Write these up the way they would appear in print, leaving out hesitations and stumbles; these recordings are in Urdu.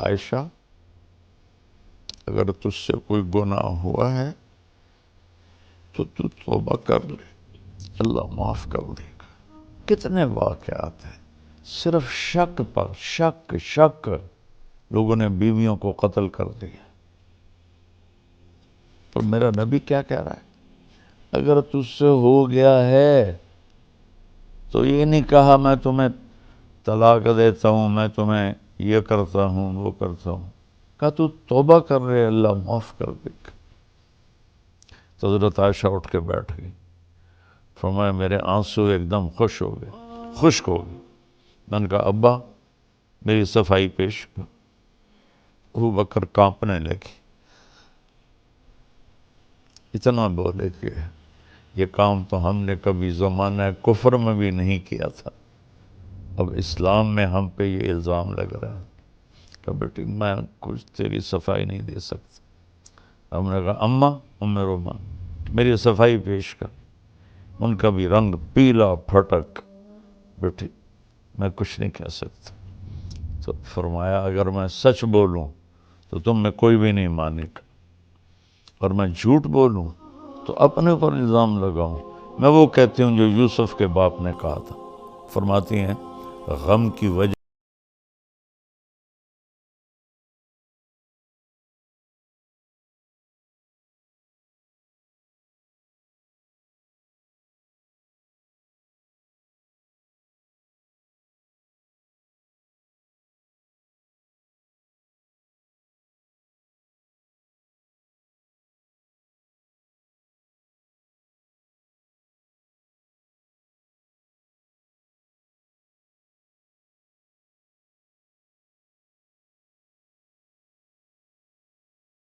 عائشہ اگر تجھ سے کوئی گناہ ہوا ہے تو توبہ کر لے، اللہ معاف کر دے گا۔ کتنے واقعات ہیں صرف شک پر شک لوگوں نے بیویوں کو قتل کر دیا۔ پر میرا نبی کیا کہہ رہا ہے؟ اگر تجھ سے ہو گیا ہے تو یہ نہیں کہا میں تمہیں طلاق دیتا ہوں، میں تمہیں یہ کرتا ہوں وہ کرتا ہوں، کہا تو توبہ کر رہے، اللہ معاف کر دے گا۔ تو حضرت عائشہ اٹھ کے بیٹھ گئی، فرمایا میرے آنسو ایک دم خشک ہو گئے۔ میں نے کہا ابا میری صفائی پیش کر۔ ابو بکر کانپنے لگی، اتنا بولے کہ یہ کام تو ہم نے کبھی زمانہ کفر میں بھی نہیں کیا تھا، اب اسلام میں ہم پہ یہ الزام لگ رہا ہے کہ بیٹی میں کچھ تیری صفائی نہیں دے سکتا۔ ہم نے کہا اماں ام رومان میری صفائی پیش کر۔ ان کا بھی رنگ پیلا پھٹک، بیٹی میں کچھ نہیں کہہ سکتا۔ تو فرمایا اگر میں سچ بولوں تو تم میں کوئی بھی نہیں مانے گا، اور میں جھوٹ بولوں تو اپنے اوپر الزام لگاؤں۔ میں وہ کہتی ہوں جو یوسف کے باپ نے کہا تھا۔ فرماتی ہیں غم کی وجہ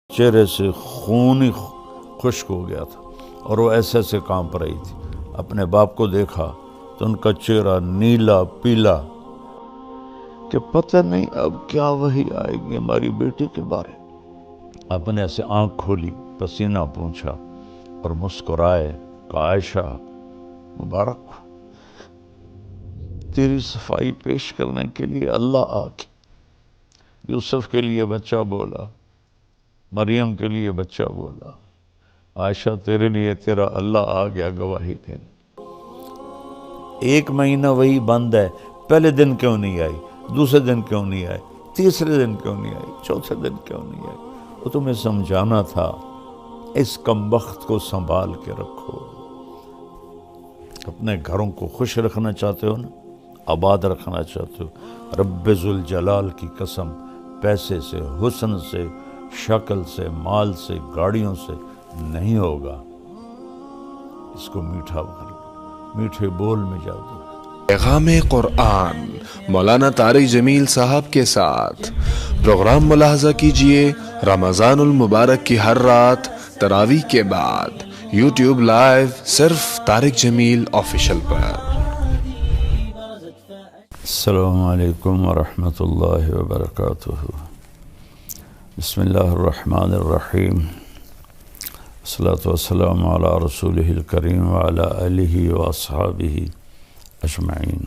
چہرے سے خون ہی خشک ہو گیا تھا، اور وہ ایسے کانپ رہی تھی۔ اپنے باپ کو دیکھا تو ان کا چہرہ نیلا پیلا کہ پتہ نہیں اب کیا وحی آئے گی ہماری بیٹی کے بارے۔ اپنے ایسے آنکھ کھولی، پسینہ پونچھا اور مسکرائے کہ عائشہ مبارک ہو، تیری صفائی پیش کرنے کے لیے اللہ آ کے یوسف کے لیے بچہ بولا، مریم کے لیے بچہ بولا، عائشہ تیرے لیے تیرا اللہ آ گیا گواہی دینے۔ 1 مہینہ وہی بند ہے، پہلے دن کیوں نہیں آئی، دوسرے دن کیوں نہیں آئی، تیسرے دن کیوں نہیں آئی، چوتھے دن کیوں نہیں آئی؟ وہ تمہیں سمجھانا تھا اس کمبخت کو سنبھال کے رکھو۔ اپنے گھروں کو خوش رکھنا چاہتے ہو نا، آباد رکھنا چاہتے ہو، رب ذوالجلال کی قسم پیسے سے، حسن سے، شکل سے، مال سے، گاڑیوں سے نہیں ہوگا۔ اس کو میٹھا بول، میٹھے بول میں جادو ہے۔ پیغام قرآن مولانا طارق جمیل صاحب کے ساتھ پروگرام ملاحظہ کیجئے رمضان المبارک کی ہر رات تراویح کے بعد یوٹیوب لائیو صرف طارق جمیل آفیشل پر۔ السلام علیکم ورحمۃ اللہ وبرکاتہ۔ بسم اللہ الرحمن الرحیم، والصلاة والسلام علی رسولہ الکریم وعلی آلہ واصحابہ اجمعین۔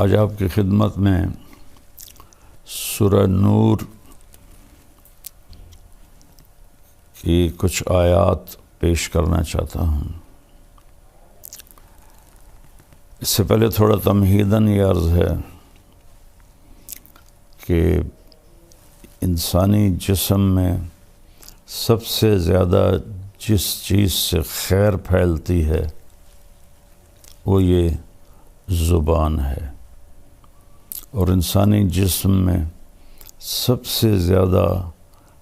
آج آپ کی خدمت میں سورہ نور کی کچھ آیات پیش کرنا چاہتا ہوں۔ اس سے پہلے تھوڑا تمہیداً یہ عرض ہے کہ انسانی جسم میں سب سے زیادہ جس چیز سے خیر پھیلتی ہے وہ یہ زبان ہے، اور انسانی جسم میں سب سے زیادہ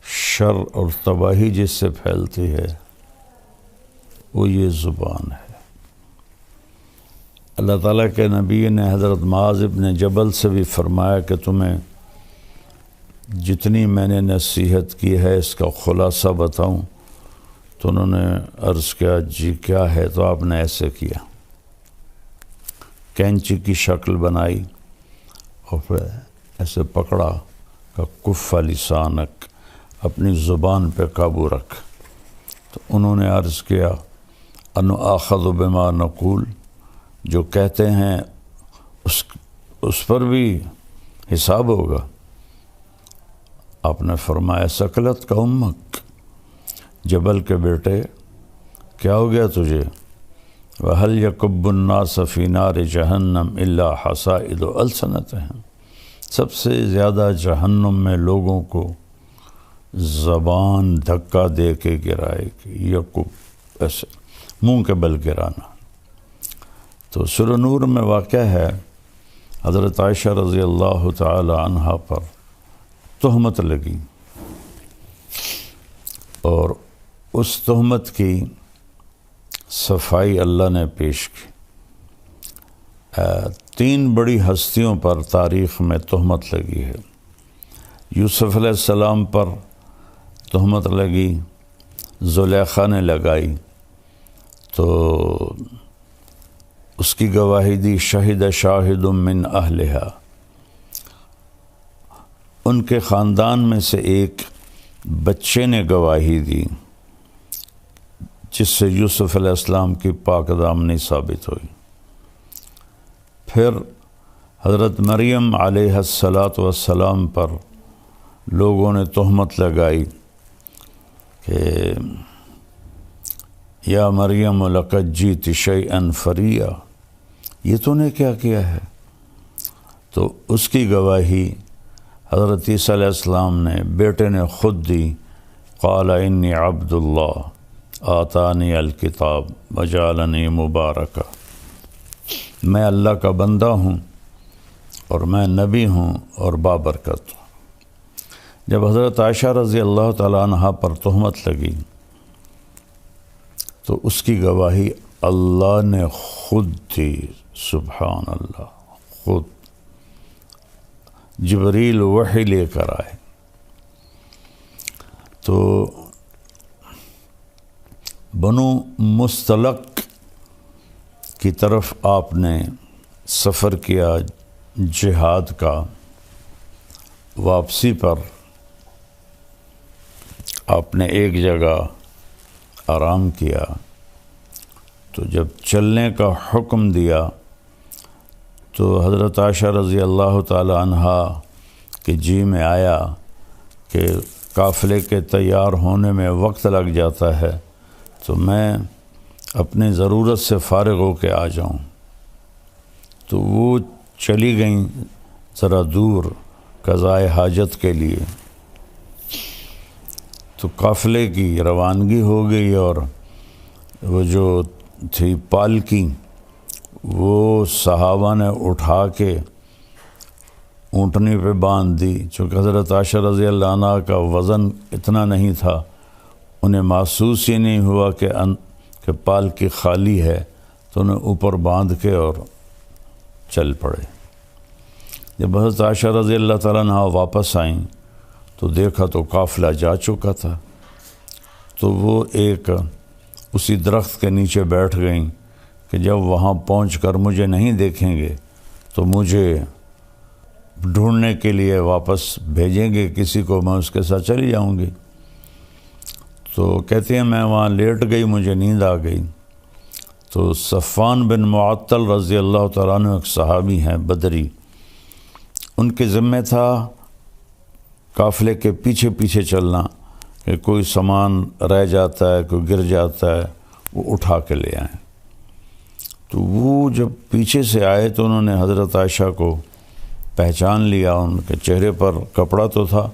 شر اور تباہی جس سے پھیلتی ہے وہ یہ زبان ہے۔ اللہ تعالیٰ کے نبی نے حضرت معاذ بن جبل سے بھی فرمایا کہ تمہیں جتنی میں نے نصیحت کی ہے اس کا خلاصہ بتاؤں؟ تو انہوں نے عرض کیا جی کیا ہے؟ تو آپ نے ایسے کیا، کینچی کی شکل بنائی اور پھر ایسے پکڑا کہ کف لسانک، اپنی زبان پہ قابو رکھ۔ تو انہوں نے عرض کیا ان آخذ بما نقول، جو کہتے ہیں اس پر بھی حساب ہوگا؟ آپ نے فرمایا سکلت کا امک، جبل کے بیٹے کیا ہو گیا تجھے؟ وَهَلْ يَكُبُّ النَّاسَ فِي نَارِ جَهَنَّمْ إِلَّا حَصَائِدُ أَلْسِنَتِهِمْ، سب سے زیادہ جہنم میں لوگوں کو زبان دھکا دے کے گرائے گی، یکب ایسے منہ کے بل گرانا۔ تو سورہ نور میں واقع ہے حضرت عائشہ رضی اللہ تعالی عنہا پر تہمت لگی، اور اس تہمت کی صفائی اللہ نے پیش کی۔ 3 بڑی ہستیوں پر تاریخ میں تہمت لگی ہے۔ یوسف علیہ السلام پر تہمت لگی، زلیخا نے لگائی تو اس کی گواہی دی شہد شاہد من اہلہا، ان کے خاندان میں سے ایک بچے نے گواہی دی جس سے یوسف علیہ السلام کی پاک دامنی ثابت ہوئی۔ پھر حضرت مریم علیہ السلام پر لوگوں نے تہمت لگائی کہ یا مریم لقد جئت شیئا فریا، یہ تو نے کیا کیا ہے؟ تو اس کی گواہی حضرت عیسیٰ علیہ السلام نے بیٹے نے خود دی، قال انی عبد اللہ آتانی الکتاب وجعلنی مبارکا، میں اللہ کا بندہ ہوں اور میں نبی ہوں اور بابرکت ہوں۔ جب حضرت عائشہ رضی اللہ تعالیٰ عنہ پر تہمت لگی تو اس کی گواہی اللہ نے خود دی، سبحان اللہ، خود جبریل وحی لے کر آئے۔ تو بنو مستلق کی طرف آپ نے سفر کیا جہاد کا، واپسی پر آپ نے ایک جگہ آرام کیا، تو جب چلنے کا حکم دیا تو حضرت عائشہ رضی اللہ تعالی عنہا کے جی میں آیا کہ قافلے کے تیار ہونے میں وقت لگ جاتا ہے، تو میں اپنی ضرورت سے فارغ ہو کے آ جاؤں۔ تو وہ چلی گئیں ذرا دور قضائے حاجت کے لیے، تو قافلے کی روانگی ہو گئی، اور وہ جو تھی پالکی وہ صحابہ نے اٹھا کے اونٹنی پہ باندھ دی۔ چونکہ حضرت عائشہ رضی اللہ عنہ کا وزن اتنا نہیں تھا، انہیں محسوس ہی نہیں ہوا کہ پالکی خالی ہے، تو انہیں اوپر باندھ کے اور چل پڑے۔ جب حضرت عائشہ رضی اللہ تعالیٰ عنہ واپس آئیں تو دیکھا تو قافلہ جا چکا تھا، تو وہ ایک اسی درخت کے نیچے بیٹھ گئیں کہ جب وہاں پہنچ کر مجھے نہیں دیکھیں گے تو مجھے ڈھونڈنے کے لیے واپس بھیجیں گے کسی کو، میں اس کے ساتھ چلی جاؤں گی۔ تو کہتے ہیں میں وہاں لیٹ گئی، مجھے نیند آ گئی، تو صفوان بن معطل رضی اللہ تعالیٰ عنہ ایک صحابی ہیں بدری، ان کے ذمہ تھا قافلے کے پیچھے پیچھے چلنا کہ کوئی سامان رہ جاتا ہے، کوئی گر جاتا ہے، وہ اٹھا کے لے آئیں۔ تو وہ جب پیچھے سے آئے تو انہوں نے حضرت عائشہ کو پہچان لیا، ان کے چہرے پر کپڑا تو تھا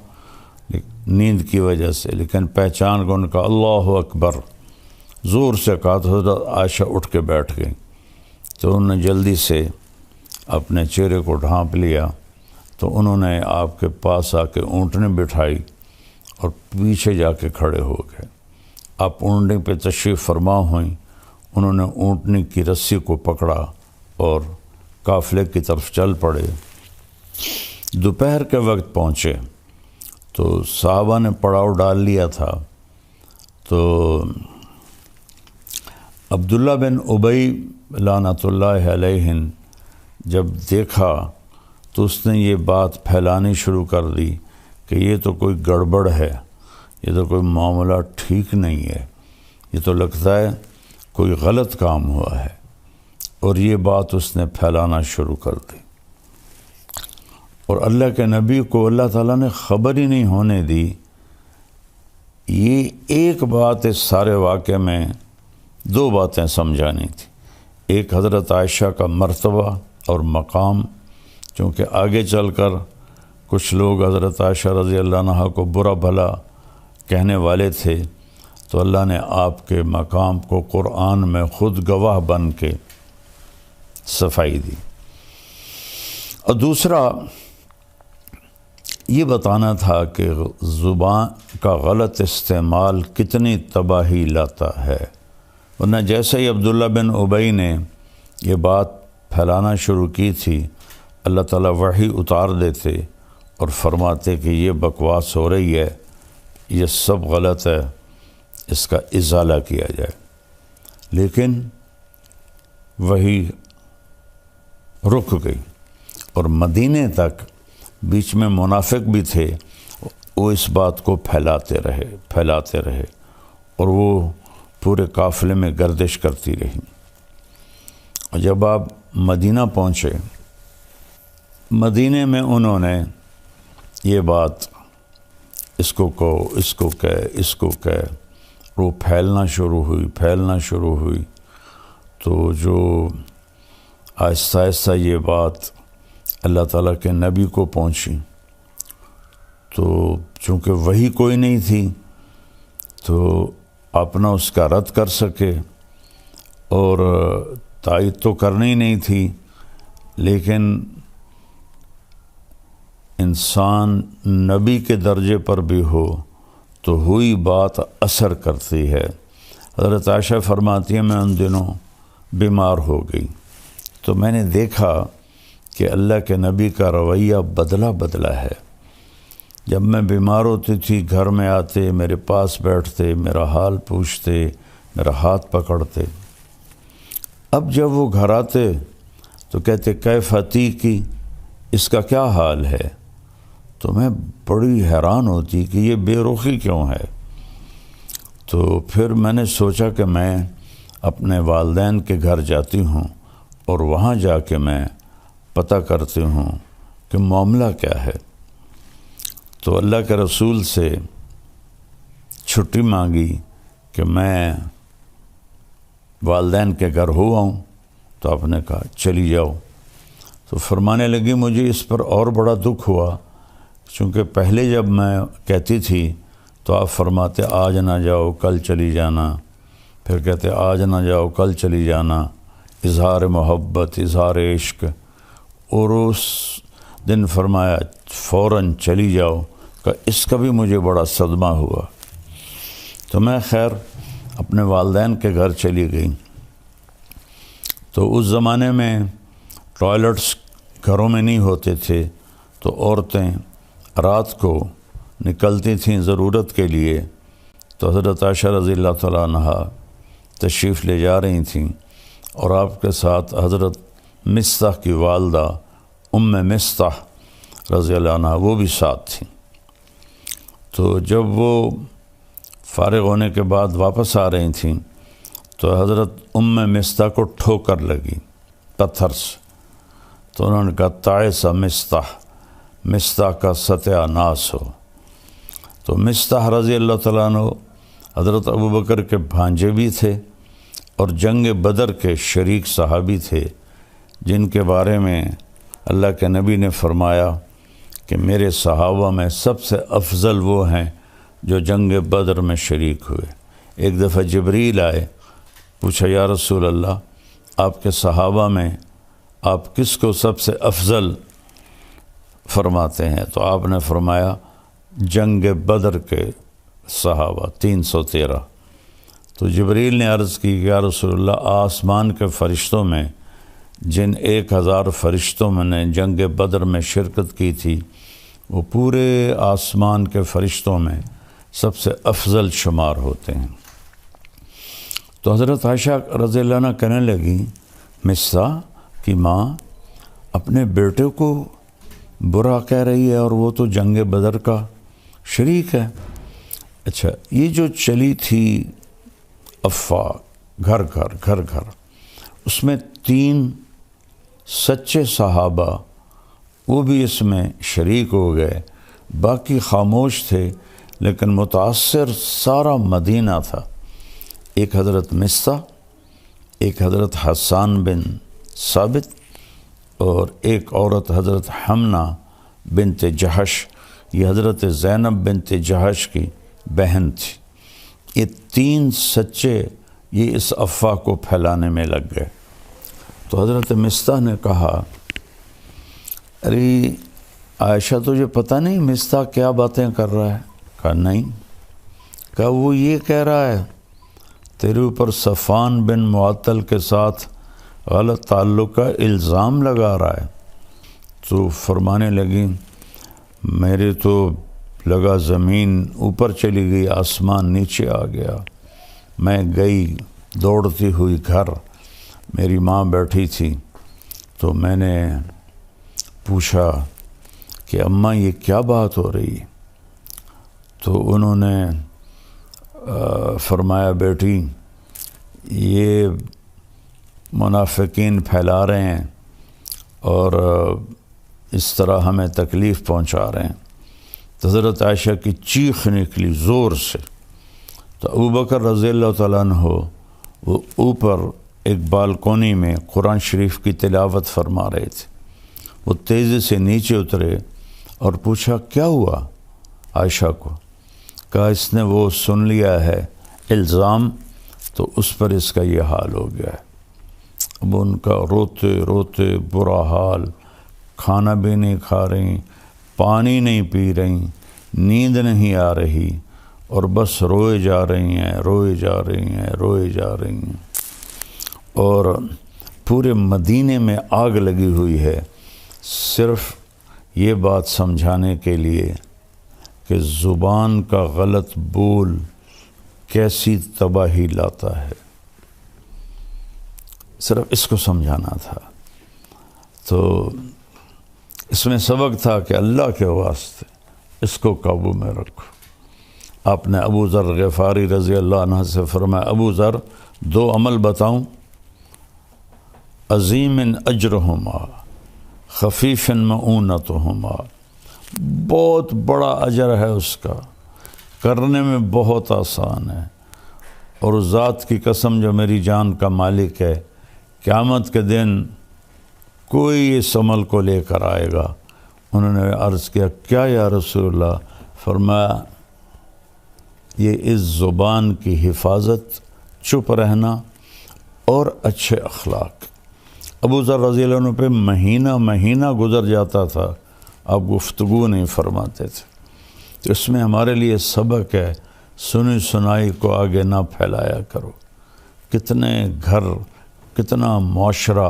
نیند کی وجہ سے، لیکن پہچان کو ان کا اللہ اکبر زور سے کہا تو حضرت عائشہ اٹھ کے بیٹھ گئی۔ تو انہوں نے جلدی سے اپنے چہرے کو ڈھانپ لیا، تو انہوں نے آپ کے پاس آ کے اونٹنی بٹھائی اور پیچھے جا کے کھڑے ہو گئے۔ آپ اونٹنی پہ تشریف فرما ہوئیں، انہوں نے اونٹنی کی رسی کو پکڑا اور قافلے کی طرف چل پڑے۔ دوپہر کے وقت پہنچے تو صحابہ نے پڑاؤ ڈال لیا تھا، تو عبداللہ بن ابی لعنت اللہ علیہ جب دیکھا تو اس نے یہ بات پھیلانی شروع کر دی کہ یہ تو کوئی گڑبڑ ہے، یہ تو کوئی معاملہ ٹھیک نہیں ہے، یہ تو لگتا ہے کوئی غلط کام ہوا ہے، اور یہ بات اس نے پھیلانا شروع کر دی۔ اور اللہ کے نبی کو اللہ تعالیٰ نے خبر ہی نہیں ہونے دی۔ یہ ایک بات اس سارے واقعے میں دو باتیں سمجھانی تھی۔ ایک حضرت عائشہ کا مرتبہ اور مقام، چونکہ آگے چل کر کچھ لوگ حضرت عائشہ رضی اللہ عنہا کو برا بھلا کہنے والے تھے، تو اللہ نے آپ کے مقام کو قرآن میں خود گواہ بن کے صفائی دی۔ اور دوسرا یہ بتانا تھا کہ زبان کا غلط استعمال کتنی تباہی لاتا ہے، ورنہ جیسے ہی عبداللہ بن ابی نے یہ بات پھیلانا شروع کی تھی، اللہ تعالیٰ وحی اتار دیتے اور فرماتے کہ یہ بکواس ہو رہی ہے، یہ سب غلط ہے، اس کا ازالہ کیا جائے۔ لیکن وحی رک گئی، اور مدینے تک بیچ میں منافق بھی تھے، وہ اس بات کو پھیلاتے رہے اور وہ پورے قافلے میں گردش کرتی رہی۔ اور جب آپ مدینہ پہنچے، مدینے میں انہوں نے یہ بات اس کو کہو، اس کو کہے، وہ پھیلنا شروع ہوئی، تو جو آہستہ آہستہ یہ بات اللہ تعالیٰ کے نبی کو پہنچی، تو چونکہ وہی کوئی نہیں تھی تو اپنا اس کا رد کر سکے، اور تائید تو کرنی نہیں تھی، لیکن انسان نبی کے درجے پر بھی ہو تو ہوئی بات اثر کرتی ہے۔ حضرت عائشہ فرماتی ہے میں ان دنوں بیمار ہو گئی، تو میں نے دیکھا کہ اللہ کے نبی کا رویہ بدلا ہے۔ جب میں بیمار ہوتی تھی گھر میں آتے، میرے پاس بیٹھتے، میرا حال پوچھتے، میرا ہاتھ پکڑتے۔ اب جب وہ گھر آتے تو کہتے کیف عتیقی، اس کا کیا حال ہے؟ تو میں بڑی حیران ہوتی کہ یہ بے رخی کیوں ہے۔ تو پھر میں نے سوچا کہ میں اپنے والدین کے گھر جاتی ہوں اور وہاں جا کے میں پتہ کرتی ہوں کہ معاملہ کیا ہے۔ تو اللہ کے رسول سے چھٹی مانگی کہ میں والدین کے گھر ہوا ہوں، تو آپ نے کہا چلی جاؤ۔ تو فرمانے لگی مجھے اس پر اور بڑا دکھ ہوا، چونکہ پہلے جب میں کہتی تھی تو آپ فرماتے آج نہ جاؤ کل چلی جانا، پھر کہتے آج نہ جاؤ کل چلی جانا، اظہار محبت، اظہار عشق، اور اس دن فرمایا فوراً چلی جاؤ، کہ اس کا بھی مجھے بڑا صدمہ ہوا۔ تو میں خیر اپنے والدین کے گھر چلی گئی۔ تو اس زمانے میں ٹوائلٹس گھروں میں نہیں ہوتے تھے، تو عورتیں رات کو نکلتی تھیں ضرورت کے لیے، تو حضرت عائشہ رضی اللہ تعالیٰ عنہا تشریف لے جا رہی تھیں، اور آپ کے ساتھ حضرت مصطح کی والدہ ام مصطح رضی اللہ عنہا وہ بھی ساتھ تھیں۔ تو جب وہ فارغ ہونے کے بعد واپس آ رہی تھیں تو حضرت ام مصطح کو ٹھوکر لگی پتھر سے، تو انہوں نے کہا تعس مصطح کا ستیہ ناس ہو۔ تو مصطح رضی اللہ تعالیٰ عنہ حضرت ابوبکر کے بھانجے بھی تھے اور جنگ بدر کے شریک صحابی تھے، جن کے بارے میں اللہ کے نبی نے فرمایا کہ میرے صحابہ میں سب سے افضل وہ ہیں جو جنگ بدر میں شریک ہوئے۔ ایک دفعہ جبریل آئے، پوچھا یا رسول اللہ آپ کے صحابہ میں آپ کس کو سب سے افضل فرماتے ہیں؟ تو آپ نے فرمایا جنگ بدر کے صحابہ 313۔ تو جبریل نے عرض کی کہ یا رسول اللہ آسمان کے فرشتوں میں جن 1000 فرشتوں میں نے جنگ بدر میں شرکت کی تھی، وہ پورے آسمان کے فرشتوں میں سب سے افضل شمار ہوتے ہیں۔ تو حضرت عائشہ رضی اللہ عنہ کہنے لگی مصطح کی ماں اپنے بیٹے کو برا کہہ رہی ہے، اور وہ تو جنگ بدر کا شریک ہے۔ اچھا، یہ جو چلی تھی افواہ گھر گھر، اس میں 3 سچے صحابہ وہ بھی اس میں شریک ہو گئے، باقی خاموش تھے، لیکن متاثر سارا مدینہ تھا۔ ایک حضرت مصطح، ایک حضرت حسان بن ثابت، اور ایک عورت حضرت حمنہ بنت جہش، یہ حضرت زینب بنت جہش کی بہن تھی۔ یہ تین سچے یہ اس افواہ کو پھیلانے میں لگ گئے۔ تو حضرت مصطح نے کہا، ارے عائشہ تجھے پتہ نہیں مصطح کیا باتیں کر رہا ہے؟ کہا نہیں۔ کہا وہ یہ کہہ رہا ہے تیرے اوپر صفوان بن معطل کے ساتھ غلط تعلق کا الزام لگا رہا ہے۔ تو فرمانے لگی، میرے تو لگا زمین اوپر چلی گئی، آسمان نیچے آ گیا۔ میں گئی دوڑتی ہوئی گھر، میری ماں بیٹھی تھی، تو میں نے پوچھا کہ اماں یہ کیا بات ہو رہی؟ تو انہوں نے فرمایا، بیٹی یہ منافقین پھیلا رہے ہیں اور اس طرح ہمیں تکلیف پہنچا رہے ہیں۔ تو حضرت عائشہ کی چیخ نکلی زور سے۔ تو ابوبکر رضی اللہ تعالیٰ عنہ وہ اوپر ایک بالکونی میں قرآن شریف کی تلاوت فرما رہے تھے۔ وہ تیزی سے نیچے اترے اور پوچھا کیا ہوا عائشہ کو؟ کہا اس نے وہ سن لیا ہے الزام، تو اس پر اس کا یہ حال ہو گیا ہے۔ اب ان کا روتے روتے برا حال، کھانا بھی نہیں کھا رہی، پانی نہیں پی رہی، نیند نہیں آ رہی، اور بس روئے جا رہی ہیں، روئے جا رہی ہیں، روئے جا رہی ہیں۔ اور پورے مدینے میں آگ لگی ہوئی ہے، صرف یہ بات سمجھانے کے لیے کہ زبان کا غلط بول کیسی تباہی لاتا ہے، صرف اس کو سمجھانا تھا۔ تو اس میں سبق تھا کہ اللہ کے واسطے اس کو قابو میں رکھو۔ آپ نے ابو ذر غفاری رضی اللہ عنہ سے فرمایا، ابو ذر دو عمل بتاؤں، عظیم اجرہما خفیف معونتہما، بہت بڑا اجر ہے اس کا، کرنے میں بہت آسان ہے، اور ذات کی قسم جو میری جان کا مالک ہے، قیامت کے دن کوئی اس عمل کو لے کر آئے گا۔ انہوں نے عرض کیا کیا یا رسول اللہ؟ فرمایا یہ اس زبان کی حفاظت، چپ رہنا اور اچھے اخلاق۔ ابو ذر رضی اللہ عنہ پہ مہینہ مہینہ گزر جاتا تھا، آپ گفتگو نہیں فرماتے تھے۔ تو اس میں ہمارے لیے سبق ہے، سنی سنائی کو آگے نہ پھیلایا کرو۔ کتنے گھر، کتنا معاشرہ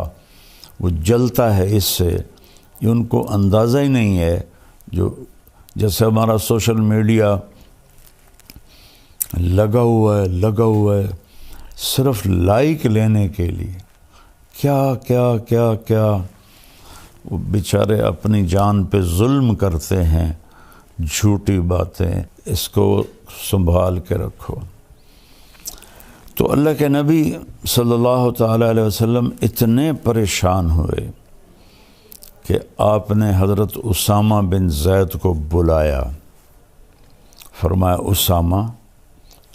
وہ جلتا ہے اس سے، یہ ان کو اندازہ ہی نہیں ہے۔ جو جیسے ہمارا سوشل میڈیا لگا ہوا ہے صرف لائک لینے کے لیے، کیا کیا کیا کیا وہ بیچارے اپنی جان پہ ظلم کرتے ہیں، جھوٹی باتیں، اس کو سنبھال کے رکھو۔ تو اللہ کے نبی صلی اللہ تعالیٰ علیہ وسلم اتنے پریشان ہوئے کہ آپ نے حضرت اسامہ بن زید کو بلایا، فرمایا اسامہ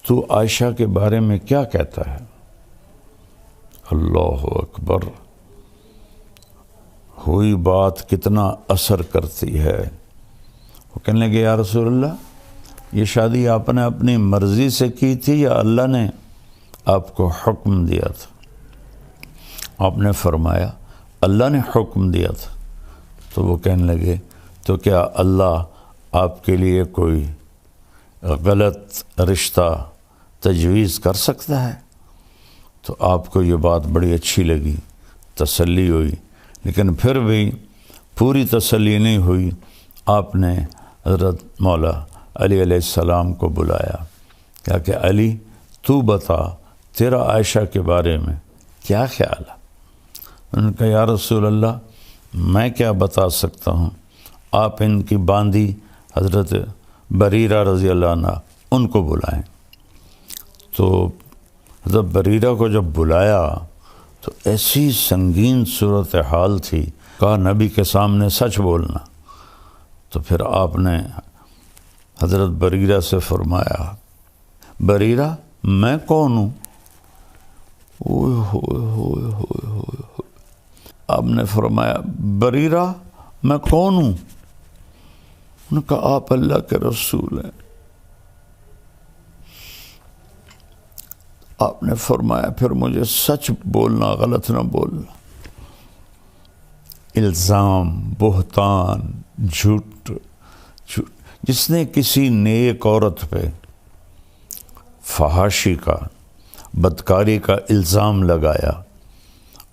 تو عائشہ کے بارے میں کیا کہتا ہے؟ اللہ اکبر، ہوئی بات کتنا اثر کرتی ہے۔ وہ کہنے لگے یا رسول اللہ یہ شادی آپ نے اپنی مرضی سے کی تھی یا اللہ نے آپ کو حکم دیا تھا؟ آپ نے فرمایا اللہ نے حکم دیا تھا۔ تو وہ کہنے لگے تو کیا اللہ آپ کے لیے کوئی غلط رشتہ تجویز کر سکتا ہے؟ تو آپ کو یہ بات بڑی اچھی لگی، تسلی ہوئی، لیکن پھر بھی پوری تسلی نہیں ہوئی۔ آپ نے حضرت مولا علی علیہ السلام کو بلایا، کہا کہ علی تو بتا تیرا عائشہ کے بارے میں کیا خیال ہے؟ انہوں نے کہا یا رسول اللہ میں کیا بتا سکتا ہوں، آپ ان کی باندھی حضرت بریرہ رضی اللہ عنہ ان کو بلائیں۔ تو حضرت بریرہ کو جب بلایا تو ایسی سنگین صورتحال تھی، کہا نبی کے سامنے سچ بولنا۔ تو پھر آپ نے حضرت بریرہ سے فرمایا بریرہ میں کون ہوں؟ اوئے ہوئے ہوئے ہوئے ہوئے ہوئے۔ آپ نے فرمایا بریرہ میں کون ہوں؟ انہوں نے کہا آپ اللہ کے رسول ہیں۔ آپ نے فرمایا پھر مجھے سچ بولنا، غلط نہ بولنا۔ الزام، بہتان، جھوٹ، جس نے کسی نیک عورت پہ فحاشی کا، بدکاری کا الزام لگایا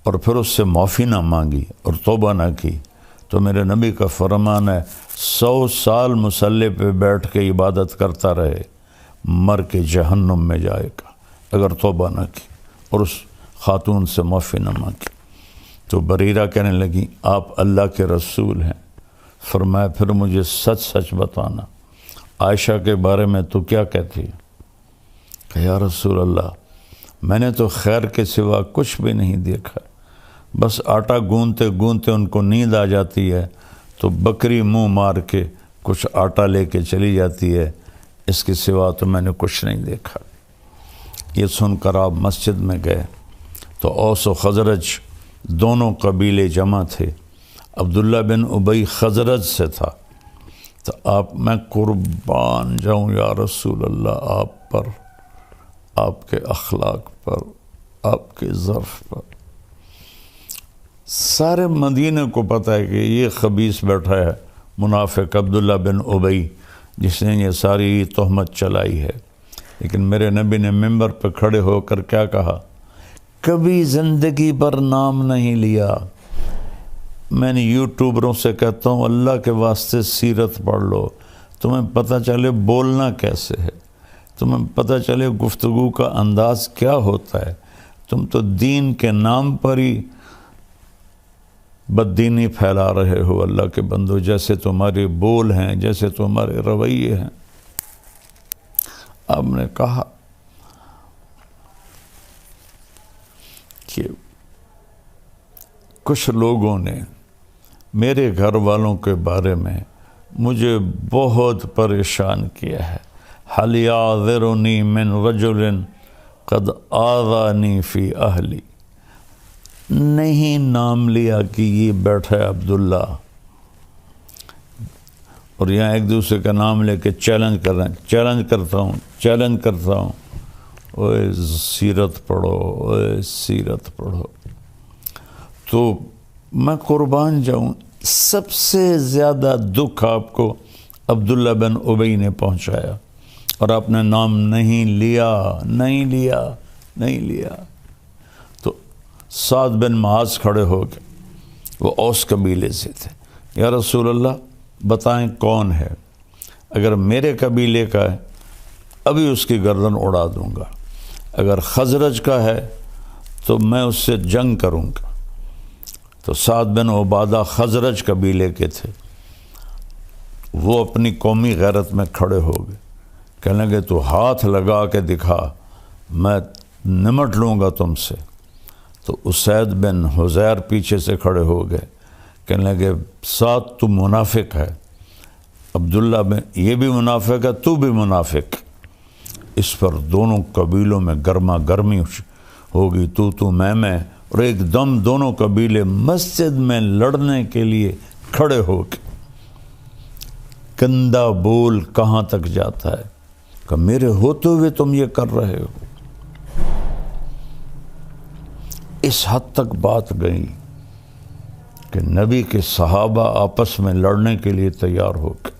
اور پھر اس سے معافی نہ مانگی اور توبہ نہ کی، تو میرے نبی کا فرمان ہے 100 سال مصلی پہ بیٹھ کے عبادت کرتا رہے، مر کے جہنم میں جائے گا اگر توبہ نہ کی اور اس خاتون سے معافی نہ مانگی۔ تو بریرہ کہنے لگی آپ اللہ کے رسول ہیں۔ فرمایا پھر مجھے سچ سچ بتانا، عائشہ کے بارے میں تو کیا کہتی ہے؟ کہ یا رسول اللہ میں نے تو خیر کے سوا کچھ بھی نہیں دیکھا، بس آٹا گوندتے گوندتے ان کو نیند آ جاتی ہے تو بکری منہ مار کے کچھ آٹا لے کے چلی جاتی ہے، اس کے سوا تو میں نے کچھ نہیں دیکھا۔ یہ سن کر آپ مسجد میں گئے تو اوس و خزرج دونوں قبیلے جمع تھے۔ عبداللہ بن ابی خزرج سے تھا۔ تو آپ میں قربان جاؤں یا رسول اللہ آپ پر، آپ کے اخلاق پر، آپ کے ظرف پر۔ سارے مدینے کو پتہ ہے کہ یہ خبیث بیٹھا ہے منافق عبداللہ بن ابی جس نے یہ ساری تہمت چلائی ہے، لیکن میرے نبی نے ممبر پہ کھڑے ہو کر کیا کہا؟ کبھی زندگی پر نام نہیں لیا۔ میں نے یوٹیوبروں سے کہتا ہوں اللہ کے واسطے سیرت پڑھ لو، تمہیں پتہ چلے بولنا کیسے ہے، تمہیں پتہ چلے گفتگو کا انداز کیا ہوتا ہے۔ تم تو دین کے نام پر ہی بددینی پھیلا رہے ہو اللہ کے بندو، جیسے تمہارے بول ہیں، جیسے تمہارے رویے ہیں۔ آپ نے کہا کہ کچھ لوگوں نے میرے گھر والوں کے بارے میں مجھے بہت پریشان کیا ہے۔ حَلْ يَعْذِرُنِي مِنْ رَجُلٍ قَدْ آذَانِي فِي أَهْلِي۔ نہیں نام لیا کہ یہ بیٹھا ہے عبداللہ، اور یہاں ایک دوسرے کا نام لے کے چیلنج کر رہے ہیں، چیلنج کرتا ہوں، چیلنج کرتا ہوں۔ اوے سیرت پڑھو، اوے سیرت پڑھو۔ تو میں قربان جاؤں، سب سے زیادہ دکھ آپ کو عبداللہ بن ابی نے پہنچایا، اور آپ نے نام نہیں لیا، نہیں لیا، نہیں لیا۔ تو سعد بن معاذ کھڑے ہو گئے، وہ اوس قبیلے سے تھے۔ یا رسول اللہ بتائیں کون ہے؟ اگر میرے قبیلے کا ہے ابھی اس کی گردن اڑا دوں گا، اگر خزرج کا ہے تو میں اس سے جنگ کروں گا۔ تو سعد بن عبادہ خزرج قبیلے کے تھے، وہ اپنی قومی غیرت میں کھڑے ہو گئے، کہنے لگے تو ہاتھ لگا کے دکھا، میں نمٹ لوں گا تم سے۔ تو اسید بن حزیر پیچھے سے کھڑے ہو گئے، کہنے لگے سعد تو منافق ہے، عبداللہ بن یہ بھی منافق ہے، تو بھی منافق۔ اس پر دونوں قبیلوں میں گرما گرمی ہوگی، تو میں، اور ایک دم دونوں قبیلے مسجد میں لڑنے کے لیے کھڑے ہو کے۔ گندا بول کہاں تک جاتا ہے کہ میرے ہوتے ہوئے تم یہ کر رہے ہو۔ اس حد تک بات گئی کہ نبی کے صحابہ آپس میں لڑنے کے لیے تیار ہو گئے۔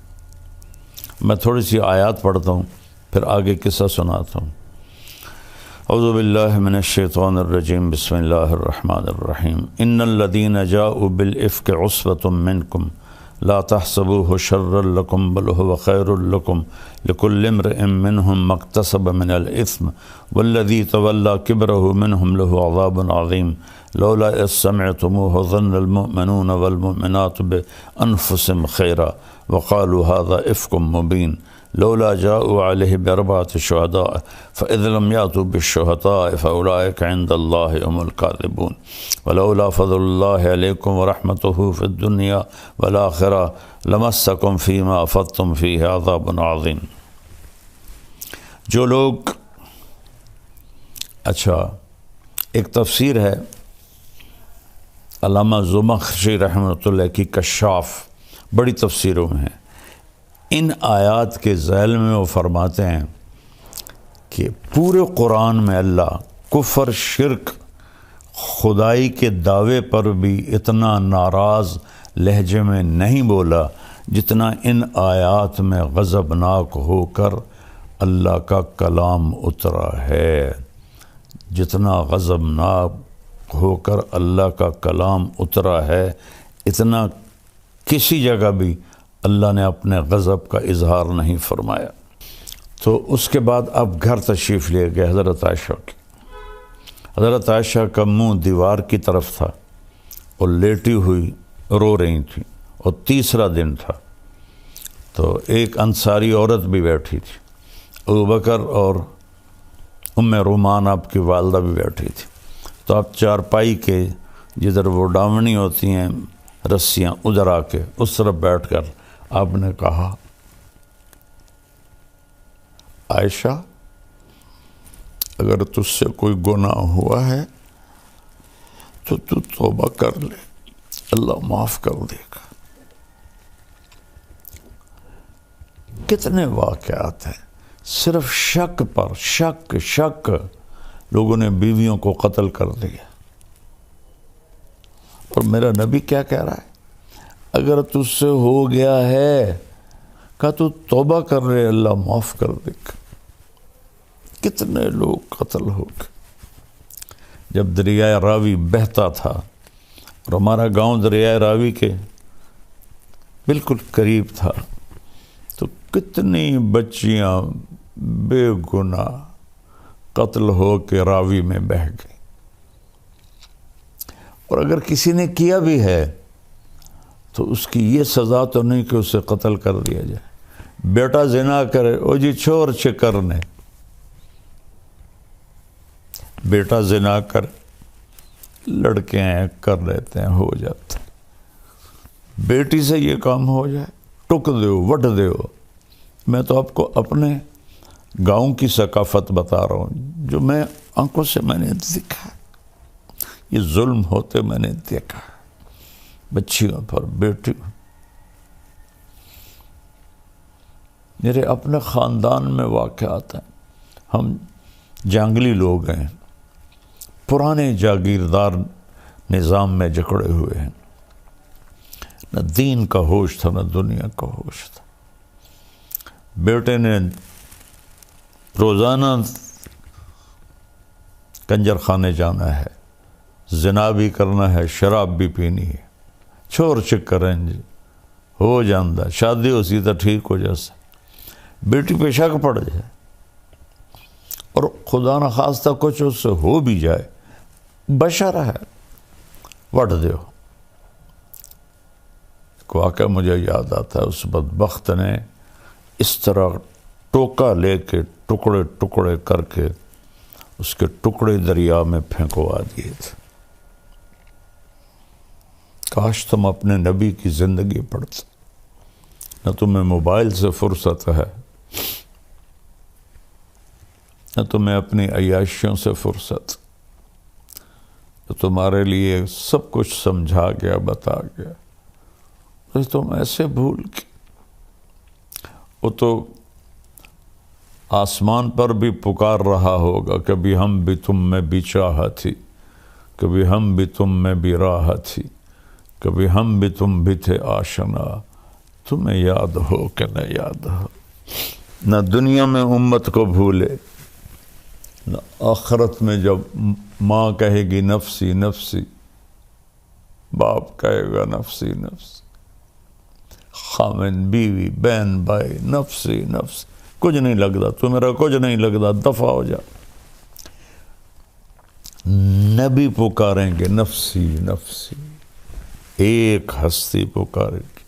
میں تھوڑی سی آیات پڑھتا ہوں پھر آگے قصہ سناتا ہوں۔ اعوذ باللہ من الشیطان الرجیم، بسم اللہ الرحمن الرحیم۔ ان الذین جاؤوا بالافک عصبۃ منکم لا تحسبوه شرا لکم بل هو خیر لکم لکل امرئ منهم ما اکتسب من الاثم والذی تولى کبرہ منهم له عذاب عظیم لولا اذ سمعتموه ظن المؤمنون والمؤمنات بانفسهم خیرا وقالوا هذا افک مبین لولا جاءوا علیہ بأربعة شہداء فإذ لم یأتوا بالشہداء فأولئک عند اللہ هم الکاذبون ولولا فضل اللہ علیکم ورحمتہ فی الدنیا والآخرہ لمسکم فیما افضتم فیہ عذاب عظیم۔ جو لوگ، اچھا ایک تفسیر ہے علامہ زمخشری رحمۃ اللہ کی کشاف، بڑی تفسیروں میں ہے، ان آیات کے ذیل میں وہ فرماتے ہیں کہ پورے قرآن میں اللہ کفر، شرک، خدائی کے دعوے پر بھی اتنا ناراض لہجے میں نہیں بولا جتنا ان آیات میں غضبناک ہو کر اللہ کا کلام اترا ہے، جتنا غضبناک ہو کر اللہ کا کلام اترا ہے، اتنا کسی جگہ بھی اللہ نے اپنے غضب کا اظہار نہیں فرمایا۔ تو اس کے بعد اب گھر تشریف لے گئے حضرت عائشہ کی۔ حضرت عائشہ کا منہ دیوار کی طرف تھا اور لیٹی ہوئی رو رہی تھی، اور تیسرا دن تھا، تو ایک انصاری عورت بھی بیٹھی تھی، ابوبکر اور ام رومان آپ کی والدہ بھی بیٹھی تھی۔ تو آپ چارپائی کے جدھر وہ ڈاونی ہوتی ہیں رسیاں، ادھر آ کے اس طرف بیٹھ کر آپ نے کہا، عائشہ اگر تجھ سے کوئی گناہ ہوا ہے تو توبہ کر لے، اللہ معاف کر دے گا۔ کتنے واقعات ہیں صرف شک پر، شک لوگوں نے بیویوں کو قتل کر دیا، اور میرا نبی کیا کہہ رہا ہے، اگر تجھ سے ہو گیا ہے کہ تو توبہ کر رہے، اللہ معاف کر دے گا۔ کتنے لوگ قتل ہو گئے۔ جب دریائے راوی بہتا تھا، اور ہمارا گاؤں دریائے راوی کے بالکل قریب تھا، تو کتنی بچیاں بے گناہ قتل ہو کے راوی میں بہہ گئی۔ اور اگر کسی نے کیا بھی ہے تو اس کی یہ سزا تو نہیں کہ اسے قتل کر دیا جائے۔ بیٹا زنا کرے، او جی چھوڑ چکرنے، بیٹا زنا کر، لڑکے ہیں کر لیتے ہیں، ہو جاتا ہے۔ بیٹی سے یہ کام ہو جائے، ٹک دیو، وٹ دیو۔ میں تو آپ کو اپنے گاؤں کی ثقافت بتا رہا ہوں، جو میں آنکھوں سے میں نے دیکھا، یہ ظلم ہوتے میں نے دیکھا، بچیوں پر، بیٹیوں۔ میرے اپنے خاندان میں واقعات ہیں۔ ہم جنگلی لوگ ہیں، پرانے جاگیردار نظام میں جکڑے ہوئے ہیں، نہ دین کا ہوش تھا نہ دنیا کا ہوش تھا۔ بیٹے نے روزانہ کنجر خانے جانا ہے، زنا بھی کرنا ہے، شراب بھی پینی ہے، چھوڑ چکر ہیں جی، ہو جاندہ، شادی ہو سی تو ٹھیک ہو جیسے، بیٹی پہ شک پڑ جائے، اور خدا نخواستہ کچھ اس سے ہو بھی جائے، بشر ہے، وٹ دیو۔ واقعہ مجھے یاد آتا ہے، اس بدبخت نے اس طرح ٹوکا لے کے ٹکڑے ٹکڑے کر کے اس کے ٹکڑے دریا میں پھینکوا دیے تھے۔ کاش تم اپنے نبی کی زندگی پڑھتے، نہ تمہیں موبائل سے فرصت ہے، نہ تمہیں اپنی عیاشیوں سے فرصت، تو تمہارے لیے سب کچھ سمجھا گیا، بتا گیا، تو تم ایسے بھول کے۔ وہ تو آسمان پر بھی پکار رہا ہوگا، کبھی ہم بھی تم میں بھی چاہا تھی، کبھی ہم بھی تم میں بھی راہ تھی، کبھی ہم بھی تم بھی تھے آشنا، تمہیں یاد ہو کہ نہ یاد ہو۔ نہ دنیا میں امت کو بھولے، نہ آخرت میں جب ماں کہے گی نفسی نفسی، باپ کہے گا نفسی نفسی، خامن، بیوی، بہن، بھائی، نفسی نفسی، کچھ نہیں لگتا تو میرا، کچھ نہیں لگتا، دفع ہو جا۔ نبی پکاریں گے نفسی نفسی، ایک ہستی پکارے گی،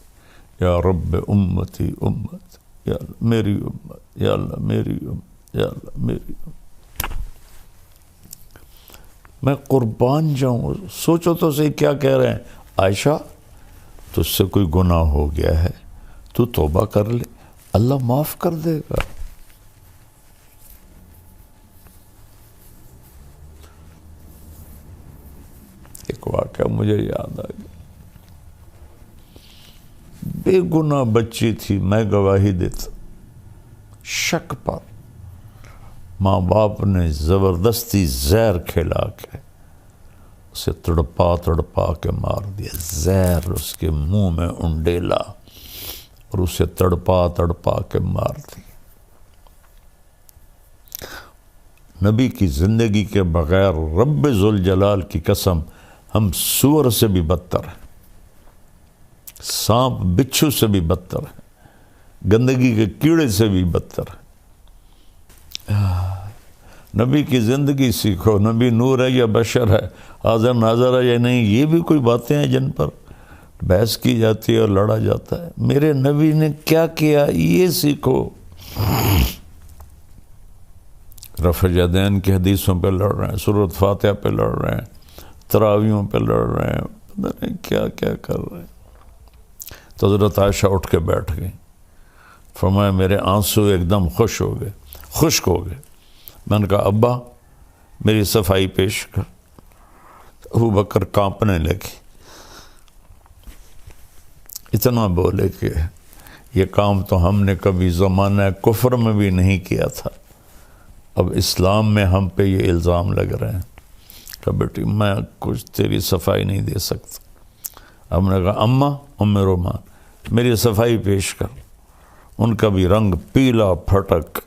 یا رب امتی امت، یا اللہ میری امت، یا اللہ میری امت، یا اللہ میری امت۔ میں قربان جاؤں۔ سوچو تو صحیح کیا کہہ رہے ہیں، عائشہ تجھ سے کوئی گناہ ہو گیا ہے تو توبہ کر لے، اللہ معاف کر دے گا۔ ایک واقعہ مجھے یاد آ گیا، بے گناہ بچی تھی، میں گواہی دیتا، شک پر ماں باپ نے زبردستی زہر کھلا کے اسے تڑپا تڑپا کے مار دیا، زہر اس کے منہ میں انڈیلا اور اسے تڑپا تڑپا کے مار دیا۔ نبی کی زندگی کے بغیر رب ذوالجلال کی قسم ہم سور سے بھی بدتر ہیں، سانپ بچھو سے بھی بدتر ہیں، گندگی کے کیڑے سے بھی بدتر ہیں۔ نبی کی زندگی سیکھو، نبی نور ہے یا بشر ہے، حاضر ناظر ہے یا نہیں، یہ بھی کوئی باتیں ہیں جن پر بحث کی جاتی ہے اور لڑا جاتا ہے۔ میرے نبی نے کیا کیا یہ سیکھو۔ رفع یدین کی حدیثوں پہ لڑ رہے ہیں، سورۃ فاتحہ پہ لڑ رہے ہیں، تراویحوں پہ لڑ رہے ہیں، پتہ نہیں کیا کیا کر رہے ہیں۔ تو حضرت عائشہ اٹھ کے بیٹھ گئی، فرمایا میرے آنسو ایک دم خشک ہو گئے۔ میں نے کہا ابا میری صفائی پیش کر۔ ابو بکر کانپنے لگے، اتنا بولے کہ یہ کام تو ہم نے کبھی زمانہ کفر میں بھی نہیں کیا تھا، اب اسلام میں ہم پہ یہ الزام لگ رہے ہیں کہ بیٹی میں کچھ تیری صفائی نہیں دے سکتا۔ ہم نے کہا اماں ام رومان میری صفائی پیش کر۔ ان کا بھی رنگ پیلا پھٹک،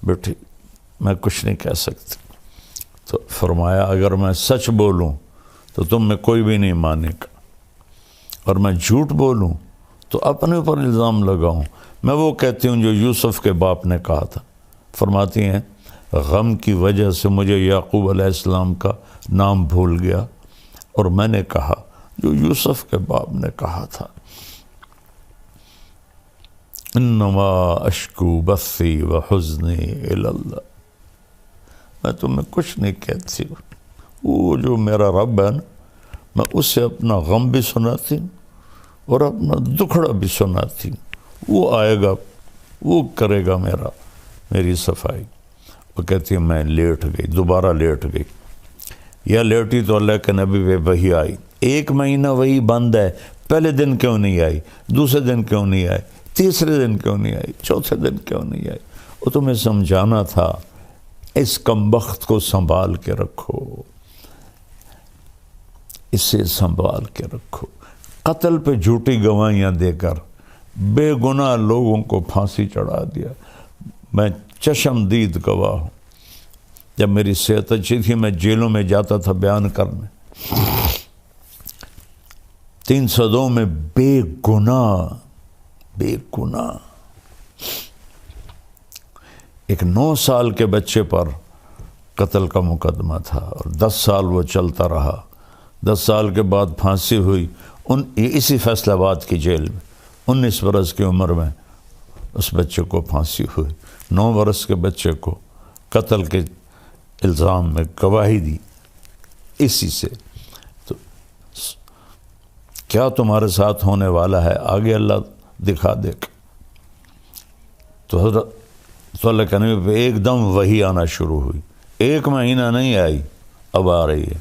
بیٹی میں کچھ نہیں کہہ سکتی۔ تو فرمایا اگر میں سچ بولوں تو تم میں کوئی بھی نہیں مانے گا، اور میں جھوٹ بولوں تو اپنے اوپر الزام لگاؤں۔ میں وہ کہتی ہوں جو یوسف کے باپ نے کہا تھا۔ فرماتی ہیں غم کی وجہ سے مجھے یعقوب علیہ السلام کا نام بھول گیا اور میں نے کہا جو یوسف کے باپ نے کہا تھا، انما اشکو بثی وحزنی الی اللہ۔ میں تمہیں کچھ نہیں کہتی، وہ جو میرا رب ہے نا، میں اسے اپنا غم بھی سناتی ہوں اور اپنا دکھڑا بھی سناتی ہوں، وہ آئے گا، وہ کرے گا میری صفائی۔ وہ کہتی ہے میں لیٹ گئی، دوبارہ لیٹ گئی، یا لیٹی تو اللہ کے نبی پہ وحی آئی۔ 1 مہینہ وہی بند ہے، پہلے دن کیوں نہیں آئی، دوسرے دن کیوں نہیں آئی، تیسرے دن کیوں نہیں آئی، چوتھے دن کیوں نہیں آئی؟ وہ تمہیں سمجھانا تھا اس کمبخت کو سنبھال کے رکھو، اسے سنبھال کے رکھو۔ قتل پہ جھوٹی گواہیاں دے کر بے گناہ لوگوں کو پھانسی چڑھا دیا۔ میں چشم دید گواہ ہوں، جب میری صحت اچھی تھی میں جیلوں میں جاتا تھا بیان کرنے، 302 میں بے گناہ ایک 9 سال کے بچے پر قتل کا مقدمہ تھا اور 10 سال وہ چلتا رہا۔ 10 سال کے بعد پھانسی ہوئی اسی فیصل آباد کی جیل میں، 19 برس کی عمر میں اس بچے کو پھانسی ہوئی۔ 9 برس کے بچے کو قتل کے الزام میں گواہی دی اسی سے۔ تو کیا تمہارے ساتھ ہونے والا ہے آگے اللہ دکھا دے گا۔ تو حضرت صلی اللہ علیہ وسلم پہ ایک دم وحی آنا شروع ہوئی، 1 مہینہ نہیں آئی، اب آ رہی ہے۔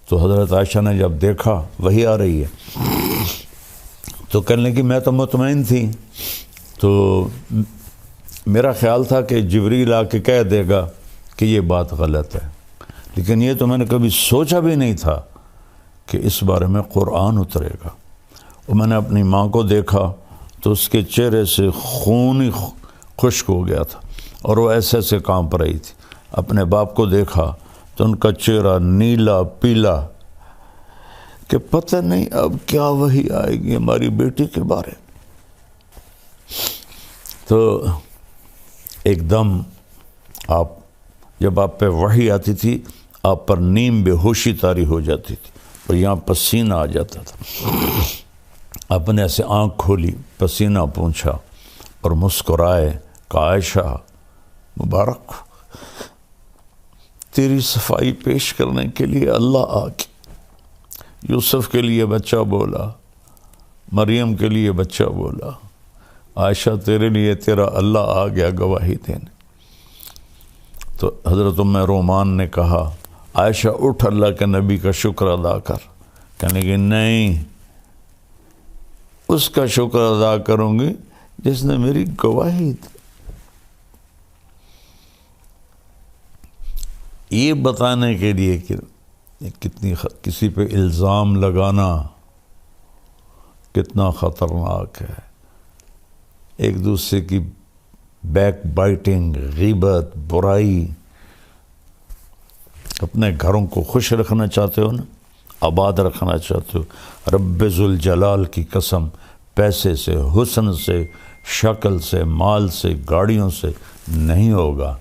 تو حضرت عائشہ نے جب دیکھا وحی آ رہی ہے تو کہنے لگی میں تو مطمئن تھی، تو میرا خیال تھا کہ جبریل آ کے کہہ دے گا کہ یہ بات غلط ہے، لیکن یہ تو میں نے کبھی سوچا بھی نہیں تھا کہ اس بارے میں قرآن اترے گا۔ اور میں نے اپنی ماں کو دیکھا تو اس کے چہرے سے خون ہی خشک ہو گیا تھا اور وہ ایسے ایسے کانپ رہی تھی۔ اپنے باپ کو دیکھا تو ان کا چہرہ نیلا پیلا کہ پتہ نہیں اب کیا وحی آئے گی ہماری بیٹی کے بارے۔ تو ایک دم جب آپ پہ وحی آتی تھی آپ پر نیم بے ہوشی طاری ہو جاتی تھی اور یہاں پسینہ آ جاتا تھا۔ آپ نے ایسے آنکھ کھولی، پسینہ پونچھا، اور مسکرائے کہ عائشہ مبارک تیری صفائی پیش کرنے کے لیے اللہ آ کے یوسف کے لیے بچہ بولا، مریم کے لیے بچہ بولا، عائشہ تیرے لیے تیرا اللہ آ گیا گواہی دینے۔ تو حضرت ام رومان نے کہا عائشہ اٹھ اللہ کے نبی کا شکر ادا کر، کہنے کہ نہیں، اس کا شکر ادا کروں گی جس نے میری گواہی دی۔ یہ بتانے کے لیے کہ کتنی کسی پہ الزام لگانا کتنا خطرناک ہے، ایک دوسرے کی بیک بائٹنگ، غیبت، برائی۔ اپنے گھروں کو خوش رکھنا چاہتے ہو نا، آباد رکھنا چاہتے ہو، رب ذوالجلال کی قسم پیسے سے، حسن سے، شکل سے، مال سے، گاڑیوں سے نہیں ہوگا۔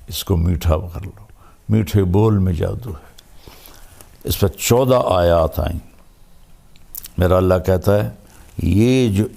اس کو میٹھا کر لو، میٹھے بول میں جادو ہے۔ اس پر 14 آیات آئیں۔ میرا اللہ کہتا ہے یہ جو